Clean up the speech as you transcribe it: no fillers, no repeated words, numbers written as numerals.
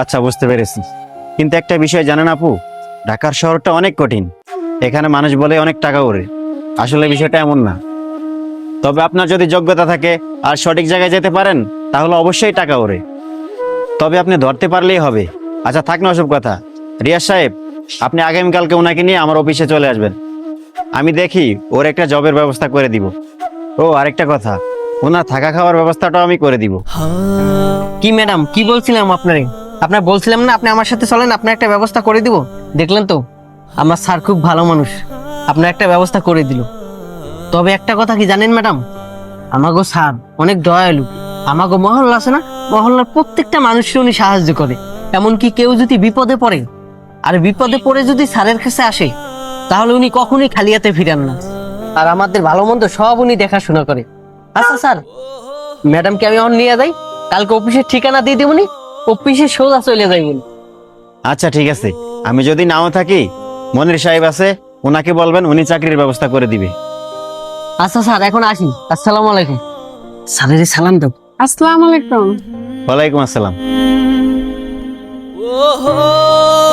আচ্ছা, বুঝতে পেরেছি। কিন্তু একটা বিষয় জানেন আপু, ঢাকার শহরটা অনেক কঠিন। এখানে মানুষ বলে অনেক টাকা ওড়ে, আসলে বিষয়টা এমন না। তবে আপনার যদি যোগ্যতা থাকে আর সঠিক জায়গায় যেতে পারেন, তাহলে অবশ্যই টাকা ওড়ে। তবে আপনি ধরতে পারলেই হবে। আচ্ছা, থাক না ওসব কথা। রিয়াজ সাহেব, আপনি আগামীকালকে ওনাকে নিয়ে আমার অফিসে চলে আসবেন। আমি দেখি ওর একটা জবের ব্যবস্থা করে দিব। ও, আরেকটা কথা, ওনার থাকা খাওয়ার ব্যবস্থাটাও আমি করে দিব। কি ম্যাডাম, কি বলছিলাম আপনার বলছিলাম না আপনি আমার সাথে চলেন, আপনার একটা ব্যবস্থা করে দিব। দেখলেন তো, আমার স্যার খুব ভালো মানুষ, আপনার একটা ব্যবস্থা করে দিল। তবে একটা কথা কি জানেন ম্যাডাম, আমাগো স্যার অনেক দয়ালু। আমাগো মহল্লা আছে না, মহল্লার প্রত্যেকটা মানুষকে উনি সাহায্য করে। এমনকি কেউ যদি বিপদে পড়ে, আর বিপদে পড়ে যদি স্যারের কাছে আসে, তাহলে উনি কখনোই খালি হাতে ফিরান না। আর আমাদের ভালো মন্দ সব উনি দেখাশোনা করে। আচ্ছা স্যার, ম্যাডামকে আমি এখন নিয়ে যাই, কালকে অফিসের ঠিকানা দিয়ে দেবনি, অফিসে সোজা চলে যাইবেন। আচ্ছা, ঠিক আছে। আমি যদি নাও থাকি, মনির সাহেব আছে, ওনাকে বলবেন, উনি চাকরির ব্যবস্থা করে দিবে। আচ্ছা স্যার, এখন আসি। আসসালামু আলাইকুম। স্যারের সালাম দাও। আসসালামু আলাইকুম। ওয়ালাইকুম আসসালাম। Oh